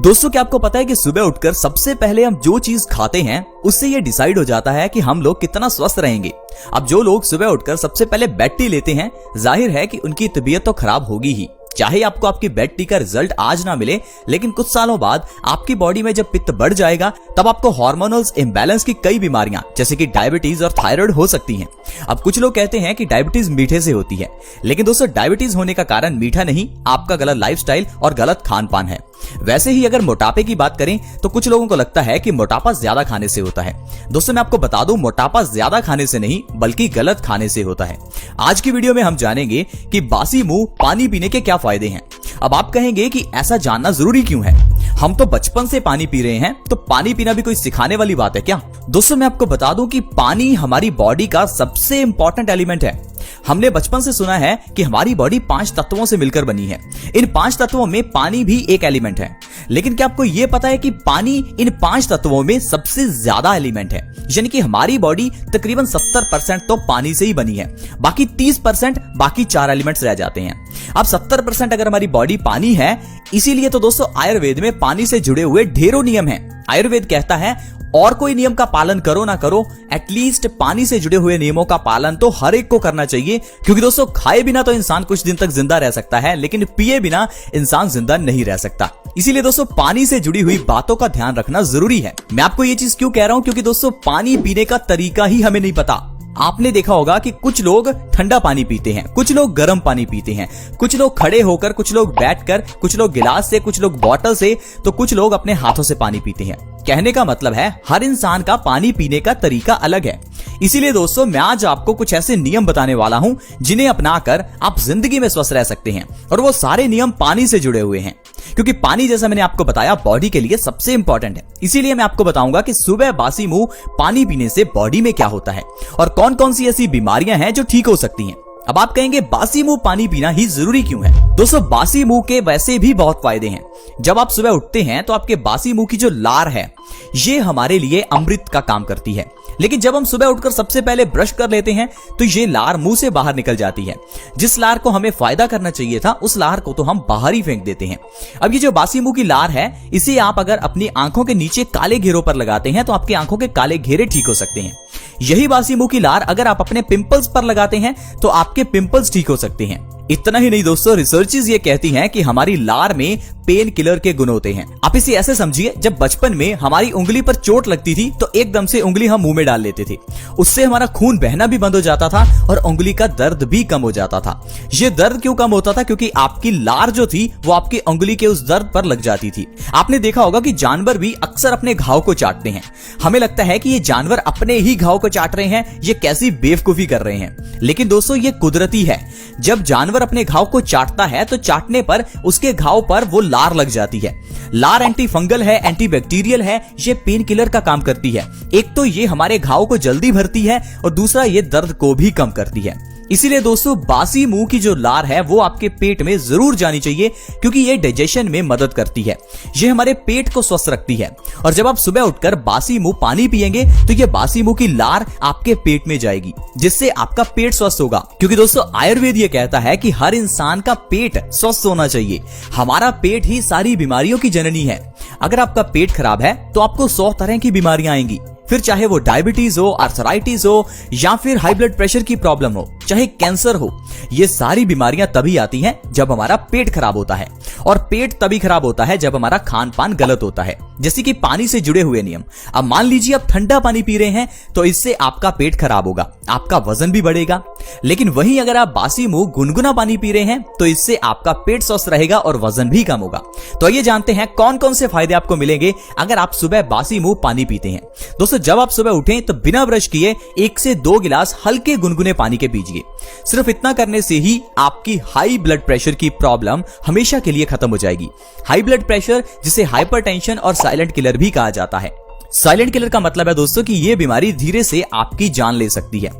दोस्तों क्या आपको पता है कि सुबह उठकर सबसे पहले हम जो चीज खाते हैं उससे ये डिसाइड हो जाता है कि हम लोग कितना स्वस्थ रहेंगे। अब जो लोग सुबह उठकर सबसे पहले बेड टी लेते हैं, जाहिर है कि उनकी तबीयत तो खराब होगी ही। चाहे आपको आपकी बेड टी का रिजल्ट आज ना मिले, लेकिन कुछ सालों बाद आपकी बॉडी में जब पित्त बढ़ जाएगा तब आपको हार्मोनल इम्बैलेंस की कई बीमारियां जैसे कि डायबिटीज और थायराइड हो सकती हैं। अब कुछ लोग कहते हैं कि डायबिटीज मीठे से होती है, लेकिन दोस्तों डायबिटीज होने का कारण मीठा नहीं, आपका गलत लाइफस्टाइल और गलत खान पान है। वैसे ही अगर मोटापे की बात करें तो कुछ लोगों को लगता है कि मोटापा ज्यादा खाने से होता है। दोस्तों मैं आपको बता दूं, मोटापा ज्यादा खाने से नहीं बल्कि गलत खाने से होता है। आज की वीडियो में हम जानेंगे कि बासी मुंह पानी पीने के क्या फायदे हैं। अब आप कहेंगे कि ऐसा जानना जरूरी क्यों है, हम तो बचपन से पानी पी रहे हैं, तो पानी पीना भी कोई सिखाने वाली बात है क्या? दोस्तों मैं आपको बता दूं कि पानी हमारी बॉडी का सबसे इंपॉर्टेंट एलिमेंट है। हमने बचपन से सुना है कि हमारी बॉडी 5 तत्वों से मिलकर बनी है। इन 5 तत्वों में पानी भी एक एलिमेंट है। लेकिन क्या आपको यह पता है कि पानी इन 5 तत्वों में सबसे ज्यादा एलिमेंट है? यानी कि हमारी बॉडी तकरीबन 70% तो पानी से ही बनी है, बाकी 30% बाकी 4 एलिमेंट्स रह जाते हैं। अब 70% अगर हमारी बॉडी पानी है, इसीलिए तो दोस्तों आयुर्वेद में पानी से जुड़े हुए ढेरों नियम हैं। आयुर्वेद कहता है और कोई नियम का पालन करो ना करो, एटलीस्ट पानी से जुड़े हुए नियमों का पालन तो हर एक को करना चाहिए। क्योंकि दोस्तों खाए बिना तो इंसान कुछ दिन तक जिंदा रह सकता है, लेकिन पिए बिना इंसान जिंदा नहीं रह सकता। इसीलिए दोस्तों पानी से जुड़ी हुई बातों का ध्यान रखना जरूरी है। मैं आपको ये चीज क्यों कह रहा हूं, क्योंकि दोस्तों पानी पीने का तरीका ही हमें नहीं पता। आपने देखा होगा कि कुछ लोग ठंडा पानी पीते हैं, कुछ लोग गर्म पानी पीते हैं, कुछ लोग खड़े होकर, कुछ लोग बैठकर, कुछ लोग गिलास से, कुछ लोग बोतल से, तो कुछ लोग अपने हाथों से पानी पीते हैं। कहने का मतलब है हर इंसान का पानी पीने का तरीका अलग है। इसीलिए दोस्तों मैं आज आपको कुछ ऐसे नियम बताने वाला हूं जिन्हें अपनाकर आप जिंदगी में स्वस्थ रह सकते हैं, और वो सारे नियम पानी से जुड़े हुए हैं। क्योंकि पानी, जैसा मैंने आपको बताया, बॉडी के लिए सबसे इंपॉर्टेंट है। इसीलिए मैं आपको बताऊंगा कि सुबह बासी मुंह पानी पीने से बॉडी में क्या होता है और कौन कौन सी ऐसी बीमारियां हैं जो ठीक हो सकती हैं। अब आप कहेंगे बासी मुंह पानी पीना ही जरूरी क्यों है? दोस्तों बासी मुंह के वैसे भी बहुत फायदे हैं। जब आप सुबह उठते हैं तो आपके बासी मुंह की जो लार है, ये हमारे लिए अमृत का काम करती है। लेकिन जब हम सुबह उठकर सबसे पहले ब्रश कर लेते हैं तो ये लार मुंह से बाहर निकल जाती है। जिस लार को हमें फायदा करना चाहिए था, उस लार को तो हम बाहर ही फेंक देते हैं। अब ये जो बासी मुंह की लार है, इसे आप अगर अपनी आंखों के नीचे काले घेरों पर लगाते हैं तो आपकी आंखों के काले घेरे ठीक हो सकते हैं। यही बासी मुंह की लार अगर आप अपने पिंपल्स पर लगाते हैं तो आपके पिंपल्स ठीक हो सकते हैं। इतना ही नहीं दोस्तों, रिसर्चेस ये कहती हैं कि हमारी लार में पेन किलर के गुण होते हैं। आप इसे ऐसे समझिए, जब बचपन में हमारी उंगली पर चोट लगती थी तो एकदम से उंगली हम मुंह में डाल लेते थे, उससे हमारा खून बहना भी बंद हो जाता था और उंगली का दर्द भी कम हो जाता था। ये दर्द क्यों कम होता था? क्योंकि आपकी लार जो थी वो आपकी उंगली के उस दर्द पर लग जाती थी। आपने देखा होगा कि जानवर भी अक्सर अपने घाव को चाटते हैं। हमें लगता है कि ये जानवर अपने ही घाव को चाट रहे हैं, ये कैसी बेवकूफी कर रहे हैं, लेकिन दोस्तों ये कुदरती है। जब जानवर अपने घाव को चाटता है तो चाटने पर उसके घाव पर वो लार लग जाती है। लार एंटी फंगल है, एंटी बैक्टीरियल है, ये पेन किलर का काम करती है। एक तो ये हमारे घाव को जल्दी भरती है और दूसरा ये दर्द को भी कम करती है। इसीलिए दोस्तों बासी मुंह की जो लार है वो आपके पेट में जरूर जानी चाहिए, क्योंकि ये डाइजेशन में मदद करती है। ये हमारे पेट को स्वस्थ रखती है। और जब आप सुबह उठकर बासी मुंह पानी पिएंगे तो ये बासी मुंह की लार आपके पेट में जाएगी, जिससे आपका पेट स्वस्थ होगा। क्योंकि दोस्तों आयुर्वेद ये कहता है कि हर इंसान का पेट स्वस्थ होना चाहिए। हमारा पेट ही सारी बीमारियों की जननी है। अगर आपका पेट खराब है तो आपको 100 तरह की बीमारियां आएंगी, फिर चाहे वो डायबिटीज हो, आर्थराइटिस हो, या फिर हाई ब्लड प्रेशर की प्रॉब्लम हो, चाहे कैंसर हो। ये सारी बीमारियां तभी आती हैं जब हमारा पेट खराब होता है, और पेट तभी खराब होता है जब हमारा खान पान गलत होता है। जैसे कि पानी से जुड़े हुए नियम। अब मान लीजिए आप ठंडा पानी पी रहे हैं तो इससे आपका पेट खराब होगा, आपका वजन भी बढ़ेगा। लेकिन वहीं अगर आप बासी मुंह गुनगुना पानी पी रहे हैं तो इससे आपका पेट स्वस्थ रहेगा और वजन भी कम होगा। तो आइए जानते हैं कौन कौन से फायदे आपको मिलेंगे अगर आप सुबह बासी मुंह पानी पीते हैं। दोस्तों जब आप सुबह उठें तो बिना ब्रश किए 1 से 2 गिलास हल्के गुनगुने पानी के पीजिए। सिर्फ इतना करने से ही आपकी हाई ब्लड प्रेशर की प्रॉब्लम हमेशा के लिए खत्म हो जाएगी। हाई ब्लड प्रेशर, जिसे हाइपरटेंशन और साइलेंट किलर भी कहा जाता है। साइलेंट किलर का मतलब है दोस्तों कि यह बीमारी धीरे से आपकी जान ले सकती है।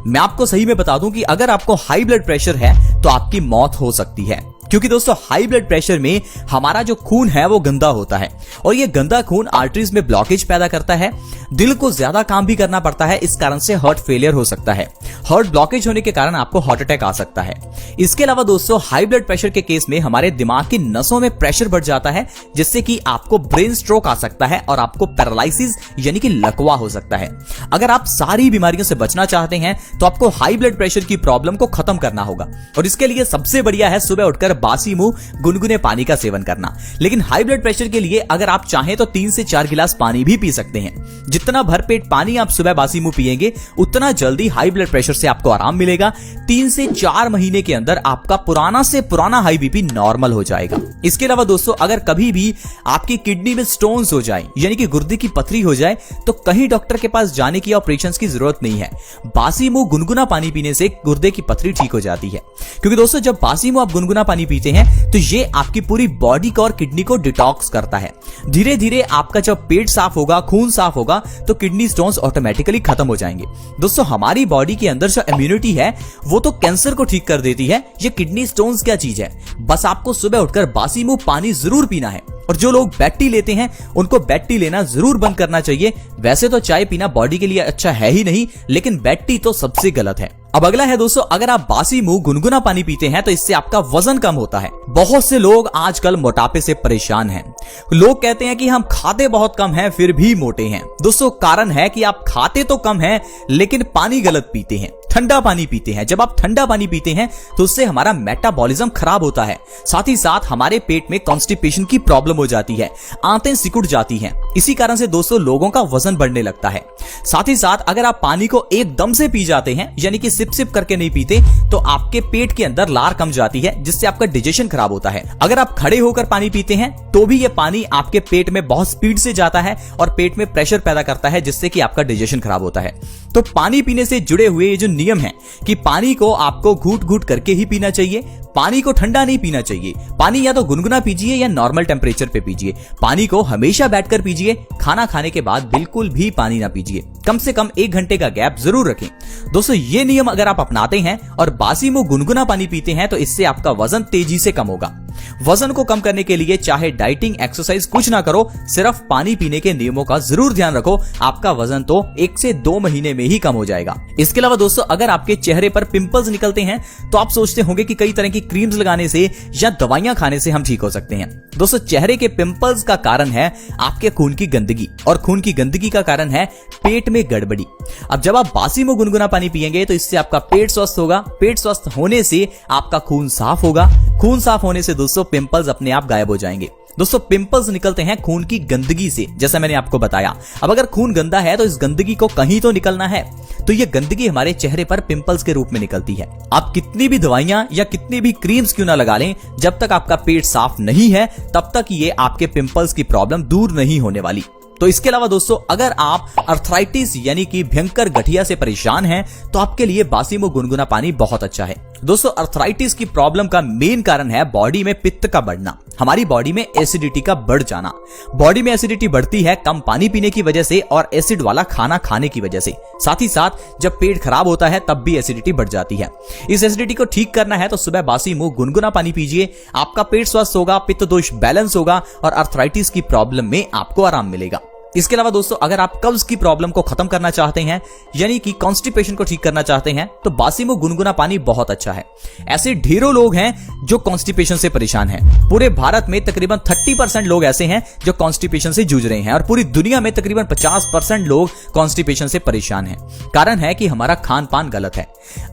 मैं आपको सही में बता दूं कि अगर आपको हाई ब्लड प्रेशर है तो आपकी मौत हो सकती है। क्योंकि दोस्तों हाई ब्लड प्रेशर में हमारा जो खून है वो गंदा होता है और ये गंदा खून आर्टरीज में ब्लॉकेज पैदा करता है। दिल को ज्यादा काम भी करना पड़ता है, इस कारण से हार्ट फेलियर हो सकता है। हार्ट ब्लॉकेज होने के कारण आपको हार्ट अटैक आ सकता है। इसके अलावा दोस्तों हाई ब्लड प्रेशर के केस में हमारे दिमाग की नसों में प्रेशर बढ़ जाता है, जिससे कि आपको ब्रेन स्ट्रोक आ सकता है और आपको पैरालिसिस यानी कि लकवा हो सकता है। अगर आप सारी बीमारियों से बचना चाहते हैं तो आपको हाई ब्लड प्रेशर की प्रॉब्लम को खत्म करना होगा और इसके लिए सबसे बढ़िया है सुबह उठकर बासी मुंह गुनगुने पानी का सेवन करना। लेकिन हाई ब्लड प्रेशर के लिए अगर आप चाहें तो 3 से 4 गिलास पानी भी पी सकते हैं। जितना भरपेट पानी आप सुबह बासी मुंह पिएंगे उतना जल्दी हाई ब्लड प्रेशर से आपको आराम मिलेगा। 3 से 4 महीने के अंदर आपका पुराना से पुराना हाई बीपी नॉर्मल हो जाएगा। इसके अलावा दोस्तों अगर कभी भी आपकी किडनी में स्टोन्स हो जाए यानी कि गुर्दे की पथरी हो जाए तो कहीं डॉक्टर के पास जाने की ऑपरेशन की जरूरत नहीं है। बासी मुंह गुनगुना पानी पीने से गुर्दे की पथरी ठीक हो जाती है। क्योंकि दोस्तों जब बासी मुंह आप गुनगुना पानी पीते हैं तो ये आपकी पूरी बॉडी को और किडनी को डिटॉक्स करता है। धीरे धीरे आपका जब पेट साफ होगा, खून साफ होगा तो किडनी स्टोन्स ऑटोमेटिकली खत्म हो जाएंगे। दोस्तों हमारी बॉडी के अंदर जो इम्यूनिटी है वो तो कैंसर को ठीक कर देती है। ये किडनी स्टोन्स क्या चीज है, बस आपको सुबह उठकर बासी मुंह पानी जरूर पीना है। और जो लोग बेड टी लेते हैं उनको बेड टी लेना जरूर बंद करना चाहिए। वैसे तो चाय पीना बॉडी के लिए अच्छा है ही नहीं, लेकिन बेड टी तो सबसे गलत है। अब अगला है दोस्तों, अगर आप बासी मुंह गुनगुना पानी पीते हैं तो इससे आपका वजन कम होता है। बहुत से लोग आजकल मोटापे से परेशान हैं। लोग कहते हैं कि हम खाते बहुत कम हैं फिर भी मोटे हैं। दोस्तों कारण है कि आप खाते तो कम हैं लेकिन पानी गलत पीते हैं, ठंडा पानी पीते हैं। जब आप ठंडा पानी पीते हैं तो उससे हमारा मेटाबॉलिज्म खराब होता है, साथ ही साथ हमारे पेट में कॉन्स्टिपेशन की प्रॉब्लम हो जाती है, आंतें सिकुड़ जाती हैं। इसी कारण से दोस्तों लोगों का वजन बढ़ने लगता है। साथ ही साथ अगर आप पानी को एकदम से पी जाते हैं यानी कि सिप सिप करके नहीं पीते तो आपके पेट के अंदर लार कम जाती है, जिससे आपका डाइजेशन खराब होता है। अगर आप खड़े होकर पानी पीते हैं तो भी ये पानी आपके पेट में बहुत स्पीड से जाता है और पेट में प्रेशर पैदा करता है, जिससे कि आपका डाइजेशन खराब होता है। तो पानी पीने से जुड़े हुए ये जो नियम है कि पानी को आपको घूट घूट करके ही पीना चाहिए, पानी को ठंडा नहीं पीना चाहिए। पानी या तो गुनगुना पीजिए या नॉर्मल टेम्परेचर पे पीजिए। पानी को हमेशा बैठकर पीजिए। खाना खाने के बाद बिल्कुल भी पानी ना पीजिए। कम से कम 1 घंटे का गैप जरूर रखें। दोस्तों ये नियम अगर आप अपनाते हैं और बासी मुंह गुनगुना पानी पीते हैं तो इससे आपका वजन तेजी से कम होगा। वजन को कम करने के लिए चाहे डाइटिंग, एक्सरसाइज कुछ ना करो, सिर्फ पानी पीने के नियमों का जरूर ध्यान रखो। आपका वजन तो 1 से 2 महीने में ही कम हो जाएगा। इसके अलावा दोस्तों अगर आपके चेहरे पर पिंपल्स निकलते हैं तो आप सोचते होंगे कि कई तरह की क्रीम्स लगाने से या दवाइयां खाने से हम ठीक हो सकते हैं। दोस्तों चेहरे के पिंपल्स का कारण है आपके खून की गंदगी और खून की गंदगी का कारण है पेट में गड़बड़ी। अब जब आप बासी मुंह गुनगुना पानी पिएंगे तो इससे आपका पेट स्वस्थ होगा। पेट स्वस्थ होने से आपका खून साफ होगा। खून साफ होने से दोस्तों पिंपल्स अपने आप गायब हो जाएंगे। दोस्तों पिंपल्स निकलते हैं खून की गंदगी से, जैसा मैंने आपको बताया। अब अगर खून गंदा है तो इस गंदगी को कहीं तो निकलना है, तो ये गंदगी हमारे चेहरे पर पिंपल्स के रूप में निकलती है। आप कितनी भी दवाइयां या कितनी भी क्रीम्स क्यों ना लगा लें, जब तक आपका पेट साफ नहीं है तब तक ये आपके पिंपल्स की प्रॉब्लम दूर नहीं होने वाली। तो इसके अलावा दोस्तों अगर आप अर्थराइटिस यानी कि भयंकर गठिया से परेशान हैं तो आपके लिए बासी मुंह गुनगुना पानी बहुत अच्छा है। दोस्तों अर्थराइटिस की प्रॉब्लम का मेन कारण है बॉडी में पित्त का बढ़ना, हमारी बॉडी में एसिडिटी का बढ़ जाना। बॉडी में एसिडिटी बढ़ती है कम पानी पीने की वजह से और एसिड वाला खाना खाने की वजह से। साथ ही साथ जब पेट खराब होता है तब भी एसिडिटी बढ़ जाती है। इस एसिडिटी को ठीक करना है तो सुबह बासी मुंह गुनगुना पानी पीजिए। आपका पेट स्वस्थ होगा, पित्त दोष बैलेंस होगा और अर्थराइटिस की प्रॉब्लम में आपको आराम मिलेगा। इसके अलावा दोस्तों अगर आप कब्ज की प्रॉब्लम को खत्म करना चाहते हैं यानी कि कॉन्स्टिपेशन को ठीक करना चाहते हैं तो बासी मुंह गुनगुना पानी बहुत अच्छा है। ऐसे ढेरों लोग हैं जो कॉन्स्टिपेशन से परेशान हैं। पूरे भारत में तकरीबन 30% लोग ऐसे हैं जो कॉन्स्टिपेशन से जूझ रहे हैं और पूरी दुनिया में तकरीबन 50% लोग कॉन्स्टिपेशन से परेशान हैं। कारण है कि हमारा खान पान गलत है।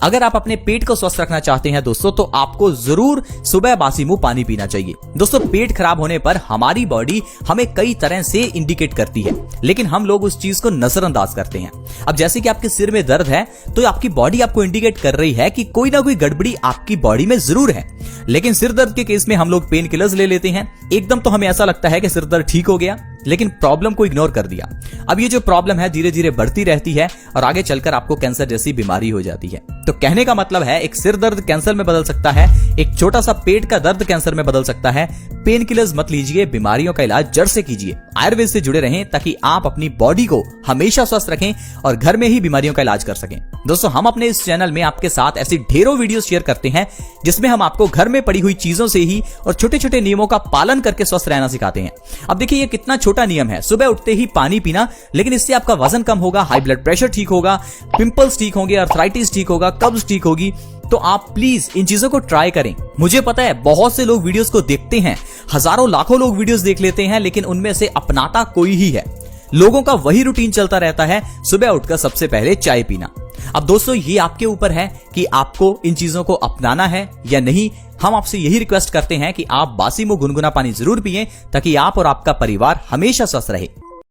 अगर आप अपने पेट को स्वस्थ रखना चाहते हैं दोस्तों तो आपको जरूर सुबह बासी मुंह पानी पीना चाहिए। दोस्तों पेट खराब होने पर हमारी बॉडी हमें कई तरह से इंडिकेट करती है, लेकिन हम लोग उस चीज को नजरअंदाज करते हैं। अब जैसे कि आपके सिर में दर्द है तो आपकी बॉडी आपको इंडिकेट कर रही है कि कोई ना कोई गड़बड़ी आपकी बॉडी में जरूर है। लेकिन सिर दर्द के केस में हम लोग पेन किलर्स ले लेते हैं। एकदम तो हमें ऐसा लगता है कि सिर दर्द ठीक हो गया, लेकिन प्रॉब्लम को इग्नोर कर दिया। अब ये जो प्रॉब्लम है धीरे धीरे बढ़ती रहती है और आगे चलकर आपको कैंसर जैसी बीमारी हो जाती है। तो कहने का मतलब है एक सिर दर्द कैंसर में बदल सकता है, एक छोटा सा पेट का दर्द कैंसर में बदल सकता है। पेन किलर्स मत लीजिए, बीमारियों का इलाज जड़ से कीजिए। आयुर्वेद से जुड़े रहें ताकि आप अपनी बॉडी को हमेशा स्वस्थ रखें और घर में ही बीमारियों का इलाज कर सकें। दोस्तों, हम अपने इस चैनल में आपके साथ ऐसी ढेरों वीडियो शेयर करते हैं जिसमें हम आपको घर में पड़ी हुई चीजों से ही और छोटे छोटे नियमों का पालन करके स्वस्थ रहना सिखाते हैं। अब देखिए, ये कितना छोटा नियम है, सुबह उठते ही पानी पीना, लेकिन इससे आपका वजन कम होगा, हाई ब्लड प्रेशर ठीक होगा, पिंपल्स ठीक होंगे, अर्थराइटिस ठीक होगा, कब्ज ठीक होगी। तो आप प्लीज इन चीजों को ट्राई करें। मुझे पता है बहुत से लोग वीडियोस को देखते हैं, हजारों लाखों लोग वीडियोस देख लेते हैं, लेकिन उनमें से अपनाता कोई ही है। लोगों का वही रूटीन चलता रहता है, सुबह उठकर सबसे पहले चाय पीना। अब दोस्तों, ये आपके ऊपर है कि आपको इन चीजों को अपनाना है या नहीं। हम आपसे यही रिक्वेस्ट करते हैं कि आप बासी मुंह गुनगुना पानी जरूर पिएं ताकि आप और आपका परिवार हमेशा स्वस्थ रहे।